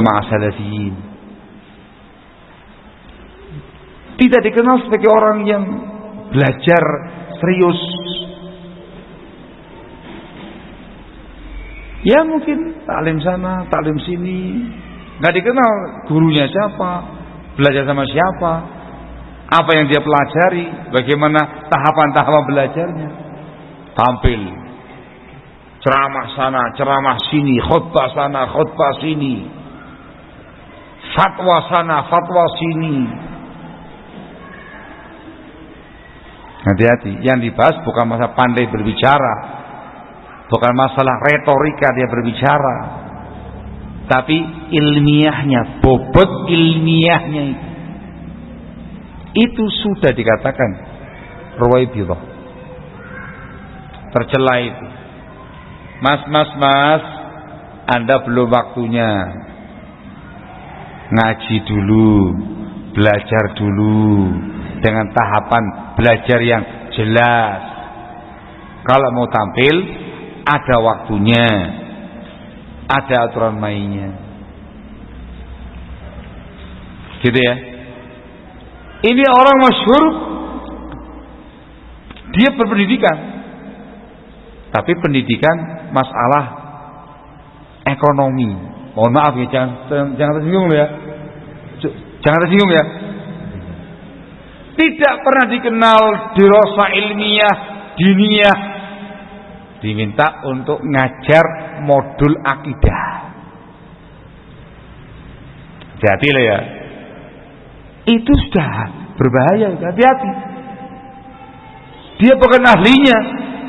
jamaah salafiyin. Tidak dikenal sebagai orang yang belajar serius. Ya mungkin taklim sana, taklim sini, nggak dikenal gurunya siapa, belajar sama siapa, apa yang dia pelajari, bagaimana tahapan-tahapan belajarnya. Tampil ceramah sana, ceramah sini, khutbah sana, khutbah sini, fatwa sana, fatwa sini. Hati-hati, yang dibahas bukan masalah pandai berbicara, bukan masalah retorika dia berbicara, tapi ilmiahnya, bobot ilmiahnya itu sudah dikatakan ruwaibidhah, tercela itu. Mas, Anda belum waktunya. Ngaji dulu, belajar dulu dengan tahapan belajar yang jelas. Kalau mau tampil ada waktunya, ada aturan mainnya. Gitu ya. Ini orang masyhur, dia berpendidikan, tapi pendidikan masalah ekonomi. Mohon maaf ya, jangan tersinggung ya. Jangan tersinggung ya. Tidak pernah dikenal dirasa ilmiah, diniyah. Diminta untuk ngajar modul akidah. Hati-hati lah ya. Itu sudah berbahaya, hati-hati. Dia bukan ahlinya,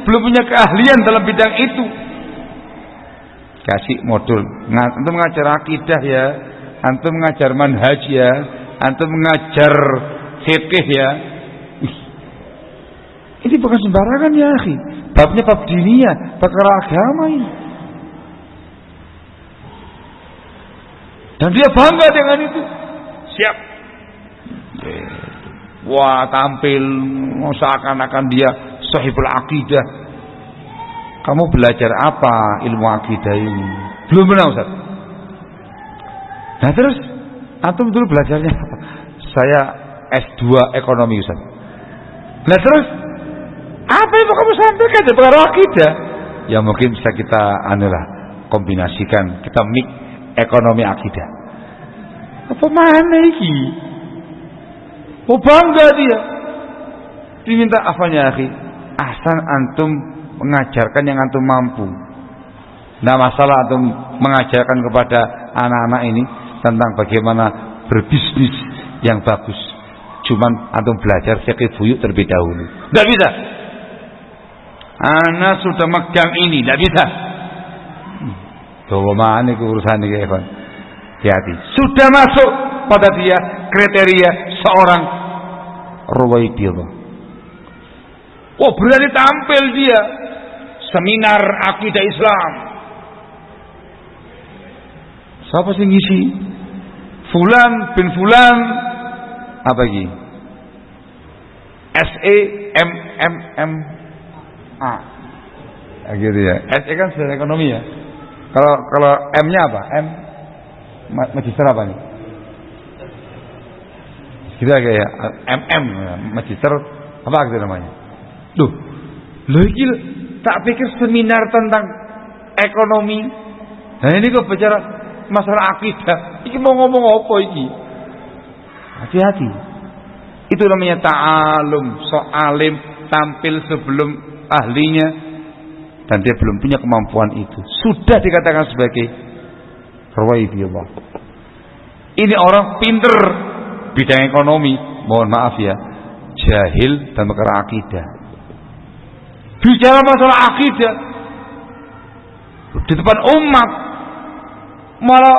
belum punya keahlian dalam bidang itu. Kasih modul, antum mengajar akidah ya, antum mengajar manhaj ya, antum mengajar fikih ya. Ini bukan sembarangan ya akhi. Babnya bab diniyah, perkara agama ini. Dan dia bangga dengan itu. Siap. Wah, tampil seakan-akan dia sahibul akidah. Kamu belajar apa ilmu akidah ini? Belum pernah Ustaz. Nah terus antum dulu belajarnya apa? Saya S2 ekonomi Ustaz. Nah terus apa yang mau kamu sampaikan dari perkara akidah? Ya mungkin bisa kita kombinasikan, kita mix ekonomi akidah. Apa mana iki? Oh bangga dia. Diminta apanya akhi? Asal antum mengajarkan yang antum mampu. Nah masalah antum mengajarkan kepada anak-anak ini tentang bagaimana berbisnis yang bagus. Cuman antum belajar fikih buyut terlebih dahulu. Tidak bisa. Anak sudah megang ini, tidak bisa. Coba mana urusan ini kawan? Hati-hati. Sudah masuk pada dia kriteria seorang ruwaibidhah. Oh berani tampil dia seminar akidah Islam. Siapa sih ngisi? Fulan bin Fulan apa lagi? SEMMA. Gitu ya. SE kan secara ekonomi ya. Kalau M-nya apa? M magister apa nih? Kita kayak MM magister apa gitu namanya? Loh iki tak pikir seminar tentang ekonomi. Nah ini kok bicara masalah akidah. Iki mau ngomong apa iki? Hati-hati. Itu namanya ta'alum, so'alim, tampil sebelum ahlinya dan dia belum punya kemampuan itu. Sudah dikatakan sebagai ruwaibidhah. Ini orang pinter bidang ekonomi, mohon maaf ya, jahil dan perkara akidah. Bicara masalah akidah di depan umat malah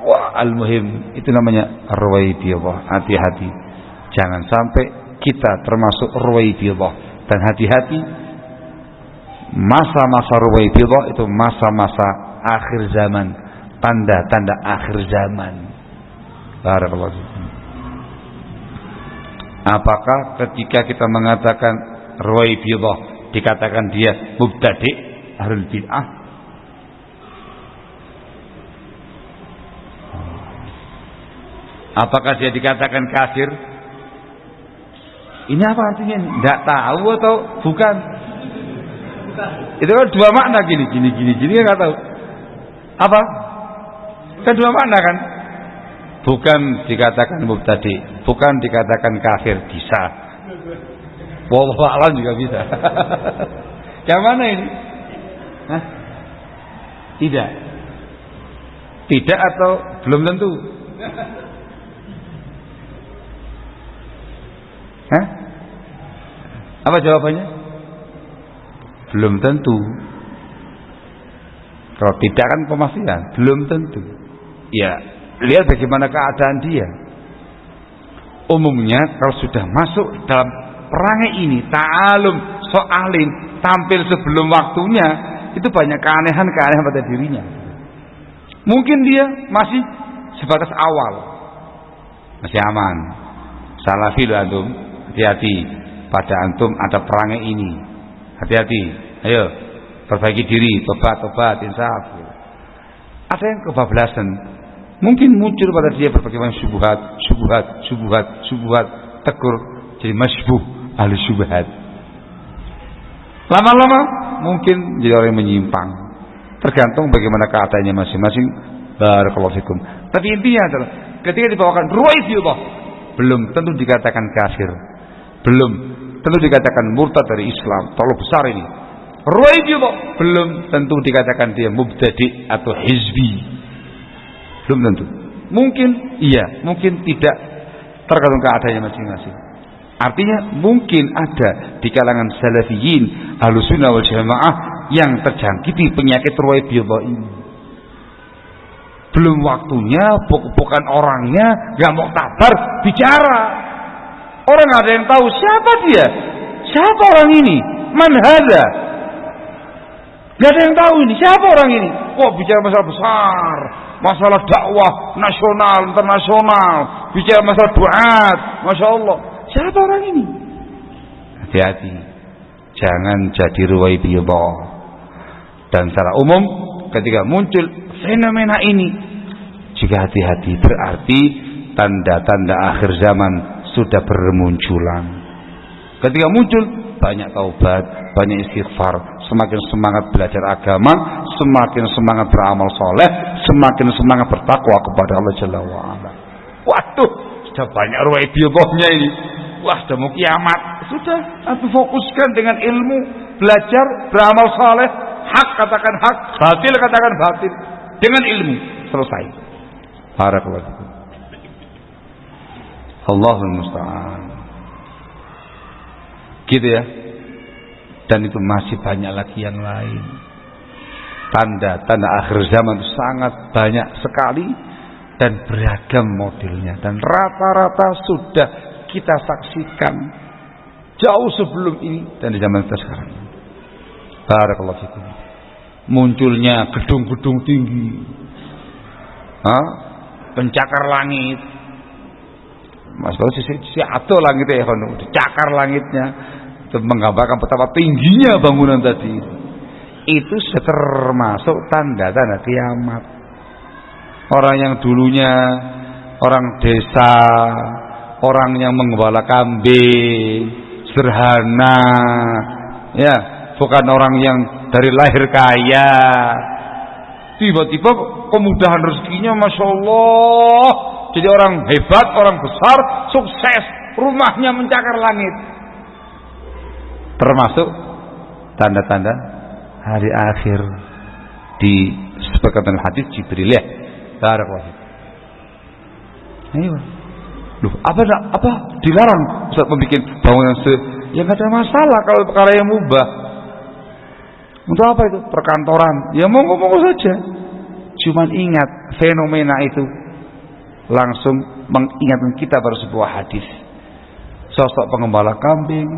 wah, al-muhim itu namanya ruwaibidhah. Hati-hati, jangan sampai kita termasuk ruwaibidhah. Dan hati-hati, masa-masa ruwaibidhah itu masa-masa akhir zaman, tanda-tanda akhir zaman. Barakallahu fikum. Apakah ketika kita mengatakan ruwaibidhah dikatakan dia mubtadi' ahlul bid'ah? Apakah dia dikatakan kafir? Ini apa artinya? Tidak tahu atau bukan? Itu kan dua makna, gini kan nggak tahu. Apa? Kan dua makna kan? Bukan dikatakan mubtadi, bukan dikatakan kafir, bisa. Wallahu a'lam juga bisa. Yang mana ini? Hah? Tidak. Tidak atau belum tentu? Hah? Apa jawabannya? Belum tentu. Kalau tidak kan pemastian, belum tentu. Ya, lihat bagaimana keadaan dia. Umumnya kalau sudah masuk dalam perangai ini, ta'alum, so'alim, tampil sebelum waktunya, itu banyak keanehan pada dirinya. Mungkin dia masih sebatas awal, masih aman. Salafi loh antum, hati-hati. Pada antum ada perangai ini, hati-hati. Ayo, perbaiki diri, tobat, insaf. Ada yang kebablasan, mungkin muncul pada dia berbagai macam syubhat, tegur, jadi masbuh ahli syubhat. Lama-lama mungkin jadi orang yang menyimpang. Tergantung bagaimana keadaannya masing-masing. Barakallahu fikum. Tapi intinya adalah ketika dibawakan ruwaidiyah, belum tentu dikatakan kafir, belum tentu dikatakan murtad dari Islam. Terlalu besar ini. Ruwaidiyah belum tentu dikatakan dia mubtadi atau hizbi. Belum tentu. Mungkin iya, mungkin tidak. Tergantung keadaannya masing-masing. Artinya mungkin ada di kalangan salafiyin Ahlussunnah wal Jamaah yang terjangkiti penyakit ruwaidiyah ini. Belum waktunya, bukan orangnya, gak mau tabar bicara. Orang gak ada yang tahu siapa dia, siapa orang ini, man hadza. Gak ada yang tahu ini siapa orang ini. Kok bicara masalah besar, masalah dakwah nasional, internasional, bicara masalah duat, masya Allah. Siapa orang ini? Hati-hati, jangan jadi ruwaidiyah. Dan secara umum ketika muncul fenomena ini juga hati-hati, berarti tanda-tanda akhir zaman sudah bermunculan. Ketika muncul banyak taubat, banyak istighfar, semakin semangat belajar agama, semakin semangat beramal soleh, semakin semangat bertakwa kepada Allah Jalla wa'ala. Waduh, sudah banyak ruwaidiyahnya ini. Wah, sudah mau kiamat. Sudah, aku fokuskan dengan ilmu, belajar, beramal soleh, hak katakan hak, batil katakan batil, dengan ilmu, selesai. Barakallahu fikum. Allahul musta'an. Gitu ya. Dan itu masih banyak lagi yang lain. Tanda-tanda akhir zaman itu sangat banyak sekali dan beragam modelnya, dan rata-rata sudah kita saksikan jauh sebelum ini dan di zaman kita sekarang. Barakallahu fikum. Munculnya gedung-gedung tinggi, pencakar langit. Mas tahu si atau langitnya ya, dicakar langitnya, itu menggambarkan betapa tingginya bangunan tadi. Itu termasuk tanda-tanda kiamat. Orang yang dulunya orang desa, orang yang menggembala kambing, sederhana, ya, bukan orang yang dari lahir kaya, tiba-tiba kemudahan rezekinya masya Allah, jadi orang hebat, orang besar, sukses, rumahnya mencakar langit. Termasuk tanda-tanda hari akhir di sepakatan hadis Jibriliyah. Barakallahu. Ayo. Loh, apa dilarang Ustaz membuat bangunan yang ada masalah kalau perkara yang mubah. Untuk apa itu? Perkantoran. Ya monggo-monggo saja. Cuman ingat fenomena itu langsung mengingatkan kita pada sebuah hadis. Sosok pengembala kambing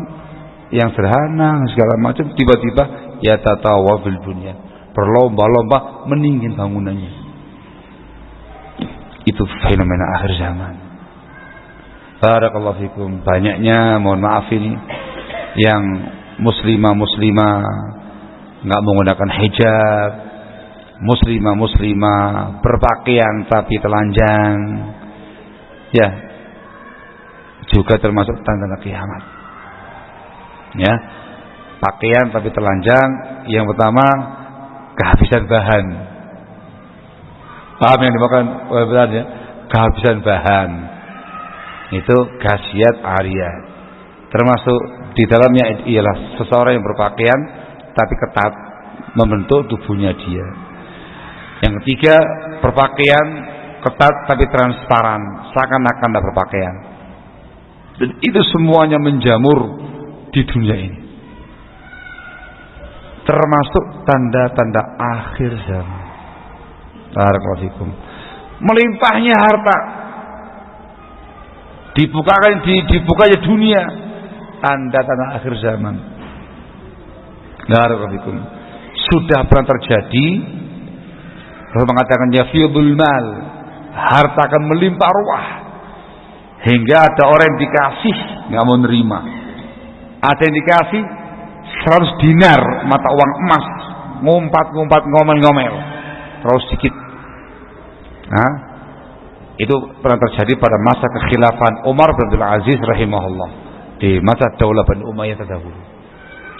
yang sederhana segala macam tiba-tiba ya tatawa fil dunya, berlomba-lomba meninggikan bangunannya. Itu fenomena akhir zaman. Barakallahu fikum. Banyaknya, mohon maaf ini, yang muslimah nggak menggunakan hijab, muslimah berpakaian tapi telanjang, Ya, juga termasuk tanda-tanda kiamat. Ya, pakaian tapi telanjang. Yang pertama, kehabisan bahan. Paham yang dimakan ya? Kehabisan bahan. Itu khasiat ariyat. Termasuk di dalamnya ialah seseorang yang berpakaian tapi ketat membentuk tubuhnya dia. Yang ketiga, berpakaian ketat tapi transparan, seakan-akan tidak berpakaian. Dan itu semuanya menjamur di dunia ini. Termasuk tanda-tanda akhir zaman. Barakallahu. Melimpahnya harta, dibukanya dunia, tanda-tanda akhir zaman. Barakallahu. Sudah pernah terjadi. Rasul mengatakan yafidul mal, harta akan melimpah ruah, hingga ada orang yang dikasih nggak mau nerima, ada yang dikasih 100 dinar mata uang emas, ngumpat ngomel terus sedikit. Nah, itu pernah terjadi pada masa kekhilafan Umar bin Abdul Aziz rahimahullah, di masa Daulah Bani Umayyah terdahulu,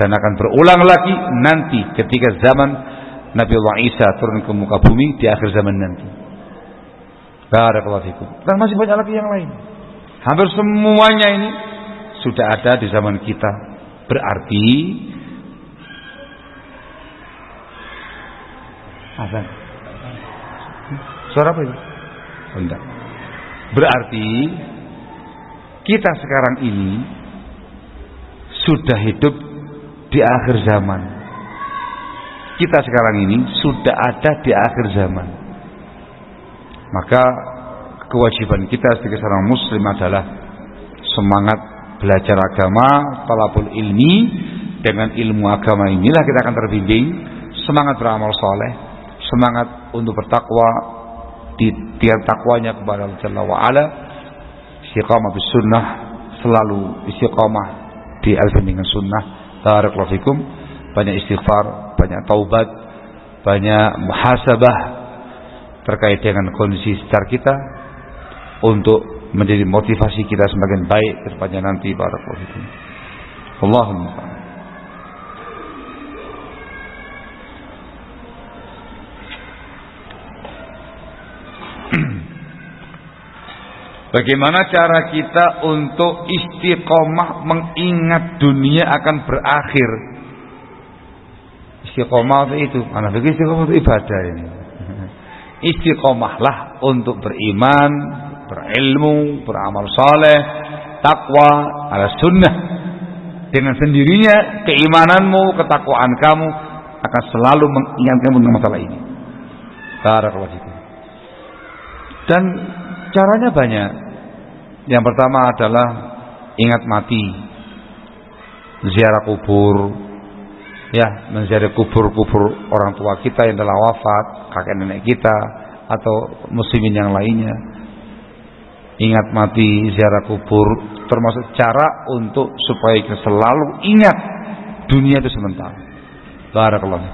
dan akan berulang lagi nanti ketika zaman Nabiullah Isa turun ke muka bumi di akhir zaman nanti. Barakallahu fikum. Dan masih banyak lagi yang lain. Hampir semuanya ini sudah ada di zaman kita. Berarti azan. Suara apa itu? Enggak. Berarti kita sekarang ini sudah hidup di akhir zaman. Kita sekarang ini sudah ada di akhir zaman. Maka kewajiban kita sebagai seorang muslim adalah semangat belajar agama, talabul ilmi. Dengan ilmu agama inilah kita akan terbimbing, semangat beramal soleh, semangat untuk bertakwa, di tiap takwanya kepada Allah Jalla wa Ala, istiqamah bis sunnah, selalu istiqamah di al-bimbingan sunnah. Barakallahu fikum. Banyak istighfar, banyak taubat, banyak muhasabah terkait dengan kondisi sekitar kita untuk menjadi motivasi kita semakin baik ke depannya nanti. Barakallahu fikum. Allahumma bagaimana cara kita untuk istiqomah mengingat dunia akan berakhir? Istiqomah itu, anak begitu istiqomah itu ibadah ini. Istiqomahlah untuk beriman, berilmu, beramal saleh, takwa, ala sunnah. Dengan sendirinya keimananmu, ketakwaan kamu akan selalu mengingatkanmu dengan masalah ini. Barakallahu fikum. Dan caranya banyak. Yang pertama adalah ingat mati, ziarah kubur. Ya, menziarah kubur-kubur orang tua kita yang telah wafat, kakek nenek kita atau muslimin yang lainnya. Ingat mati, ziarah kubur termasuk cara untuk supaya kita selalu ingat dunia itu sementara. Barakallahu.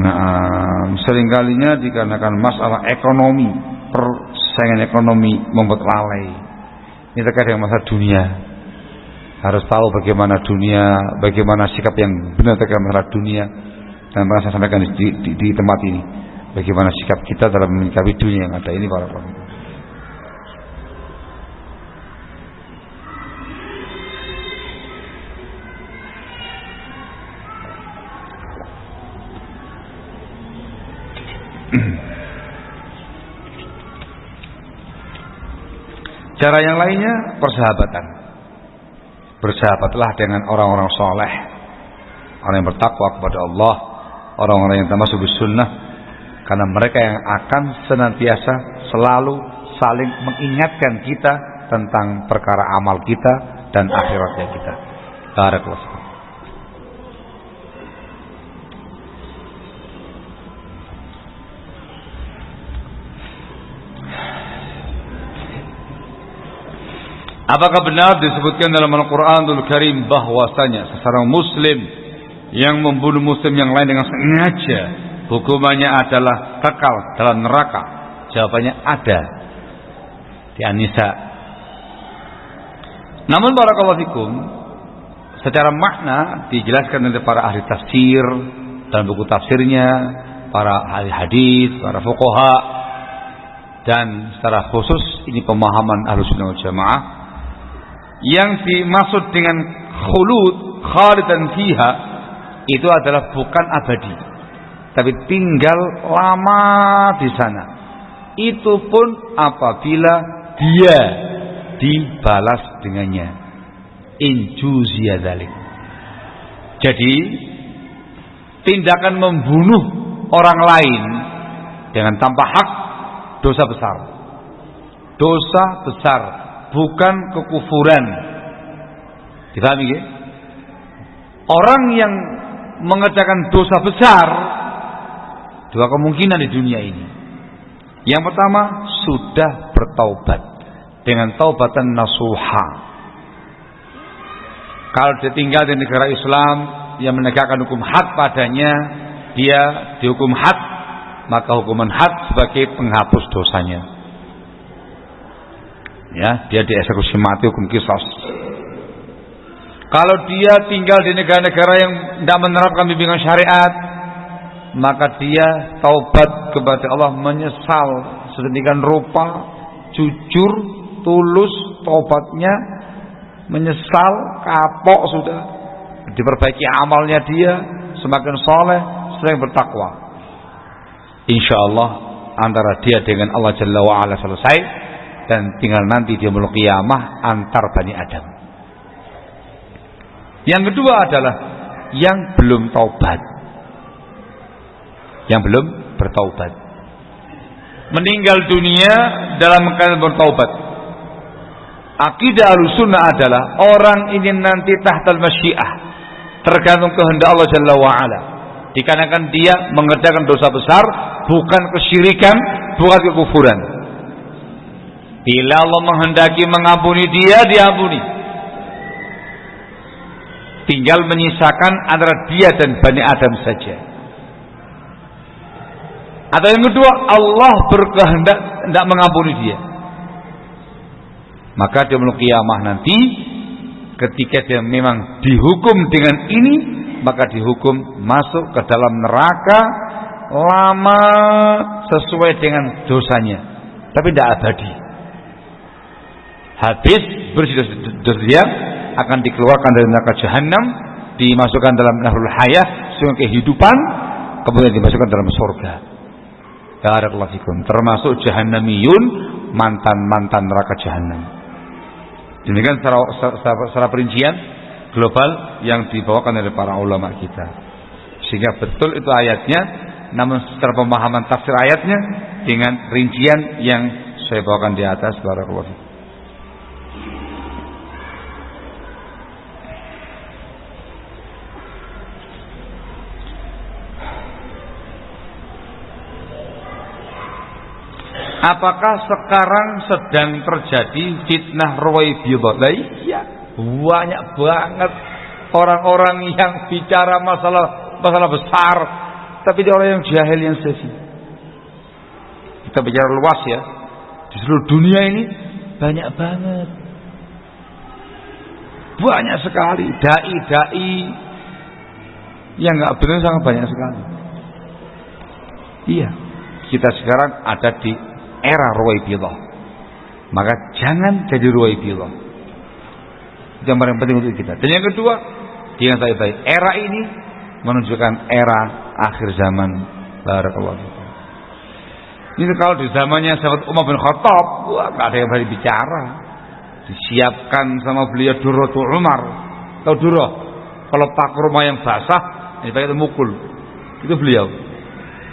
Nah, seringkalinya dikarenakan masalah ekonomi, persaingan ekonomi membuat lalai. Ini terkait dengan masalah dunia. Harus tahu bagaimana dunia, bagaimana sikap yang benar terkait masalah dunia. Dan pernah saya sampaikan di tempat ini, bagaimana sikap kita dalam menyikapi dunia yang ada ini, para penonton. Cara yang lainnya persahabatan. Bersahabatlah dengan orang-orang soleh, orang yang bertakwa kepada Allah, orang-orang yang termasuk sunnah, karena mereka yang akan senantiasa selalu saling mengingatkan kita tentang perkara amal kita dan akhiratnya kita. Barakallahu. Apakah benar disebutkan dalam Al-Quranul Karim bahwasanya seseorang muslim yang membunuh muslim yang lain dengan sengaja hukumannya adalah kekal dalam neraka Jawabannya ada di An-Nisa. Namun barakallahu fikum, secara makna dijelaskan oleh para ahli tafsir dalam buku tafsirnya, para ahli hadis, para fuqaha, dan secara khusus ini pemahaman Ahlussunnah wal Jamaah, yang dimaksud dengan khulud, khalidan fiha, itu adalah bukan abadi, tapi tinggal lama di sana. Itu pun apabila dia dibalas dengannya, injuziya dzalik. Jadi tindakan membunuh orang lain dengan tanpa hak dosa besar. Dosa besar, bukan kekufuran. Dipahami ya? Orang yang mengerjakan dosa besar, dua kemungkinan di dunia ini. Yang pertama, sudah bertaubat dengan taubatan nasuha. Kalau dia tinggal di negara Islam yang menegakkan hukum had padanya, dia dihukum had, maka hukuman had sebagai penghapus dosanya. Ya, dia dieksekusi mati, hukum qisas. Kalau dia tinggal di negara-negara yang tidak menerapkan bimbingan syariat, maka dia taubat kepada Allah, menyesal sedemikian rupa, jujur, tulus taubatnya, menyesal, kapok sudah, diperbaiki amalnya dia, semakin soleh, sering bertakwa. Insyaallah antara dia dengan Allah Jalla wa'ala selesai, dan tinggal nanti dia muluk qiyamah antar Bani Adam. Yang kedua adalah yang belum taubat, yang belum bertaubat, meninggal dunia dalam keadaan bertaubat. Akidah Ahlussunnah adalah orang ini nanti tahtal masyiah, tergantung kehendak Allah Jalla wa'ala. Dikarenakan dia mengerjakan dosa besar, bukan kesyirikan, bukan kekufuran. Bila Allah menghendaki mengampuni dia, diampuni. Tinggal menyisakan antara dia dan Bani Adam saja. Atau yang kedua, Allah berkehendak tidak mengampuni dia, maka dia muluk qiyamah nanti, ketika dia memang dihukum dengan ini, maka dihukum masuk ke dalam neraka lama sesuai dengan dosanya, tapi tidak abadi. Habis bersih dosa dia, akan dikeluarkan dari neraka Jahannam, dimasukkan dalam Nahrul Hayah, sungai kehidupan, kemudian dimasukkan dalam surga. Barakallahu fikum. Termasuk Jahannamiyun, mantan-mantan neraka Jahannam. Demikian secara perincian global yang dibawakan oleh para ulama kita. Sehingga betul itu ayatnya, namun secara pemahaman tafsir ayatnya dengan rincian yang saya bawakan di atas. Barakallahu fikum. Apakah sekarang sedang terjadi fitnah Ruwaibidhah? Lah iya, banyak banget orang-orang yang bicara masalah besar, tapi dia orang yang jahil, yang sesi. Kita bicara luas ya, di seluruh dunia ini banyak banget, banyak sekali dai-dai yang nggak benar, sangat banyak sekali. Iya, kita sekarang ada di era Ruwaibidhah, maka jangan jadi Ruwaibidhah. Itu yang paling penting untuk kita. Dan yang kedua, jangan baik-baik, era ini menunjukkan era akhir zaman. Barakallahu fikum. Ini kalau di zamannya sahabat Umar bin Khattab, wah, nggak ada yang berani bicara. Disiapkan sama beliau Durratul Umar. Tahu durrah? Kalau paku rumah yang basah, ini pakai mukul. Itu beliau.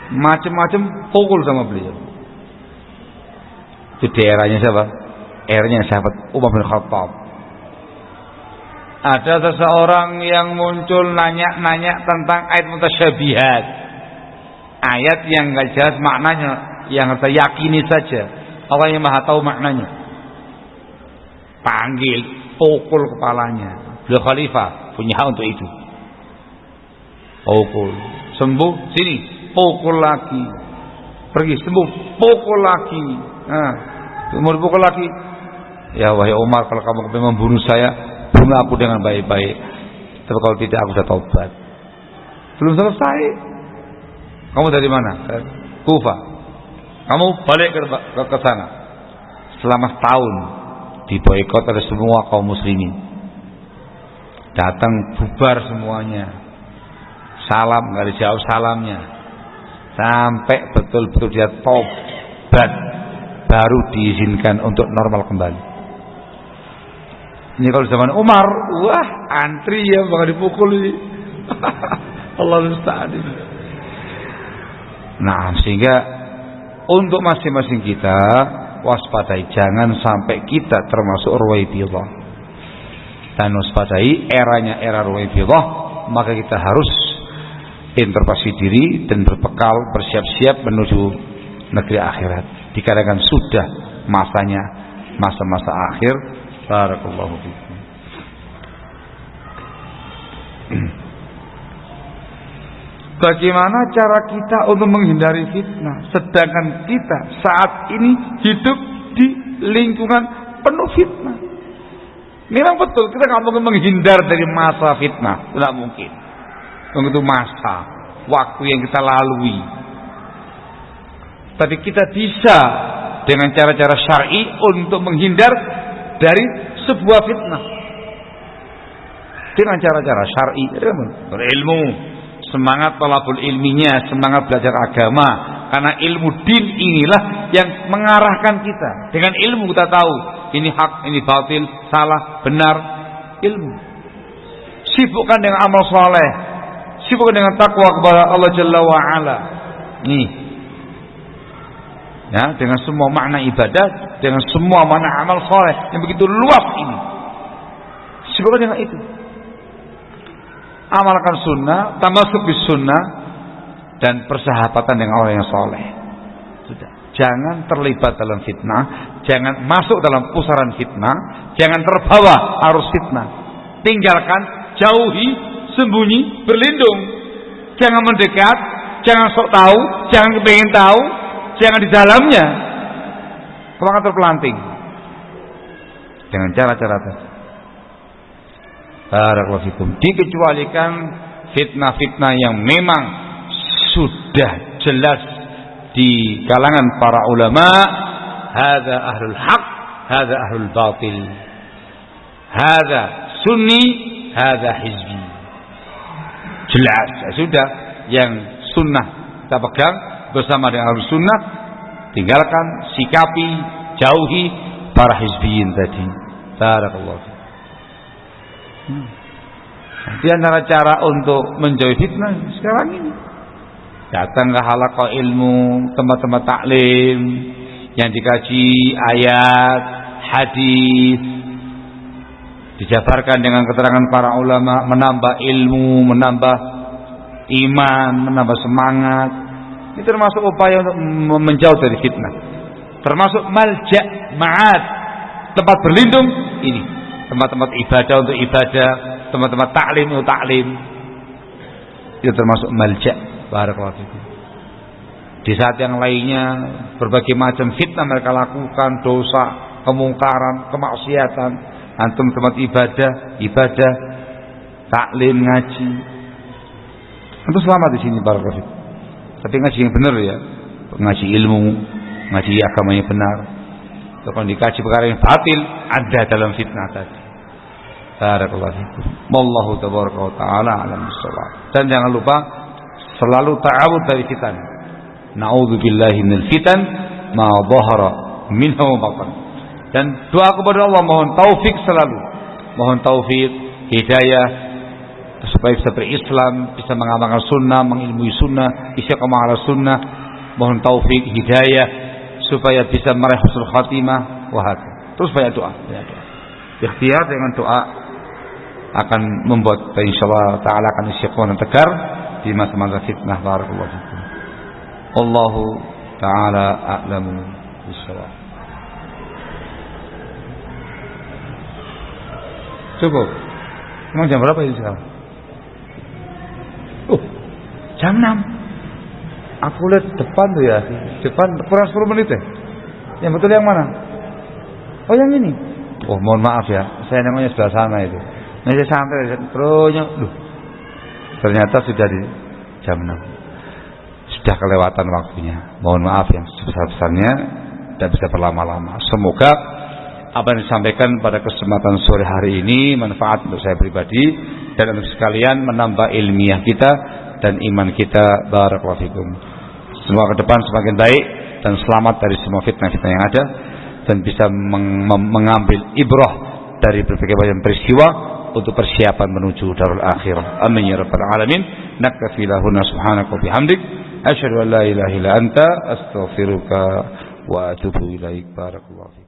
Macam-macam pukul sama beliau. Itu di eranya siapa? Eranya sahabat Umar bin Khattab. Ada seseorang yang muncul nanya-nanya tentang ayat mutasyabihat, ayat yang enggak jelas maknanya, yang kita yakini saja Allah yang maha tahu maknanya. Panggil, pukul kepalanya. Beliau khalifah, punya hak untuk itu. Pukul, sembuh, sini, pukul lagi. pergi sembuh, pukul lagi. Nah, mau pukul lagi. Ya wahai Umar, kalau kamu ingin membunuh saya, bunuh aku dengan baik-baik. Tapi kalau tidak, aku sudah taubat. Belum selesai. Kamu dari mana? Kufa. Kamu balik ke sana. Selama setahun diboikot oleh semua kaum muslimin. Datang bubar semuanya. Salam nggak dijawab salamnya. Sampai betul-betul dia taubat, baru diizinkan untuk normal kembali. Ini kalau zaman Umar, wah antri ya bakal dipukul ini. Allah musta'an. Nah, sehingga untuk masing-masing kita waspadai, jangan sampai kita termasuk Ruwaibidhah. Dan waspadai eranya era Ruwaibidhah, maka kita harus introspeksi diri dan berbekal bersiap-siap menuju negeri akhirat. Dikarenakan sudah masanya masa-masa akhir. Barakallahu fikum. Bagaimana cara kita untuk menghindari fitnah, sedangkan kita saat ini hidup di lingkungan penuh fitnah? Memang betul kita nggak mungkin menghindar dari masa fitnah, tidak mungkin. Itu masa, waktu yang kita lalui. Tapi kita bisa dengan cara-cara syar'i untuk menghindar dari sebuah fitnah dengan cara-cara syar'i, berilmu, semangat talabul ilminya, semangat belajar agama, karena ilmu din inilah yang mengarahkan kita. Dengan ilmu kita tahu ini hak, ini batil, salah, benar. Ilmu. Sibukkan dengan amal soleh, sibukkan dengan takwa kepada Allah Jalla wa Ala. Nih, ya, dengan semua makna ibadah, dengan semua makna amal soleh yang begitu luas ini. Sibukkan dengan itu. Amalkan sunnah, tamasuk bis sunnah, dan persahabatan dengan orang yang soleh. Sudah. Jangan terlibat dalam fitnah, jangan masuk dalam pusaran fitnah, jangan terbawa arus fitnah. Tinggalkan, jauhi, sembunyi, berlindung. Jangan mendekat, jangan sok tahu, jangan kepengen tahu, jangan di dalamnya. Kamu akan terpelanting dengan cara-cara tadi. Barakallahu fikum. Dikecualikan fitnah-fitnah yang memang sudah jelas di kalangan para ulama, hadza ahlul haq, hadza ahlul batil, hadza sunni, hadza hizbi. Jelas, sudah. Yang sunnah kita pegang bersama dengan ahlus sunnah, tinggalkan, sikapi, jauhi para hizbiyin tadi. Barakallahu fikum. Di antara cara untuk menjauhi fitnah sekarang ini, datang ke halaqah ilmu, tempat-tempat taklim yang dikaji ayat, hadis, dijabarkan dengan keterangan para ulama, menambah ilmu, menambah iman, menambah semangat. Ini termasuk upaya untuk menjauh dari fitnah. Termasuk malja, ma'ad, tempat berlindung ini. Tempat-tempat ibadah untuk ibadah, tempat-tempat taklim untuk taklim. Itu termasuk malja. Barakallahu fikum. Di saat yang lainnya berbagai macam fitnah mereka lakukan, dosa, kemungkaran, kemaksiatan. Antum tempat ibadah, taklim, ngaji. Antum selamat di sini, barakallahu fikum. Tapi ngaji yang benar ya, ngaji ilmu, ngaji agama yang benar. Kalau dikaji perkara yang batil, ada dalam fitnah tadi. Barakallahu fikum. Wallahu tabaraka wa taala alam bissawab. Dan jangan lupa selalu ta'awud dari fitan. Na'udzubillahi minal fitan ma dhahara minha wa batan. Dan doa kepada Allah, mohon taufik selalu. Mohon taufik, hidayah supaya bisa berislam, bisa mengamalkan sunnah, mengilmui sunnah, istiqamah ala sunnah. Mohon taufik, hidayah supaya bisa meraih husnul khatimah. Terus banyak doa. Ikhtiar dengan doa akan membuat kita insyaallah taala akan istiqomah tegar di masa-masa fitnah. Barakallahu fikum. Wallahu taala a'lamu bissawab. Cukup. Emang jam berapa ini sekarang? Jam 6. Aku lihat depan tuh ya, depan kurang 10 menit ya. Yang betul yang mana? Oh yang ini. Oh mohon maaf ya, saya nengoknya sebelah sana itu. Nah saya santai, terusnya, ternyata sudah di jam 6. Sudah kelewatan waktunya. Mohon maaf yang sebesar-besarnya, tidak bisa berlama-lama. Semoga apa yang disampaikan pada kesempatan sore hari ini manfaat untuk saya pribadi dan untuk sekalian menambah ilmiah kita dan iman kita. Barakallahu fikum. Semoga ke depan semakin baik dan selamat dari semua fitnah-fitnah yang ada dan bisa mengambil ibrah dari berbagai macam peristiwa untuk persiapan menuju darul akhirah. Amin ya rabbal alamin. Naktafi lahuna subhanaka wa bihamdik asyhadu an la ilaha illa anta astaghfiruka wa atubu ilaik. Barakallahu fikum.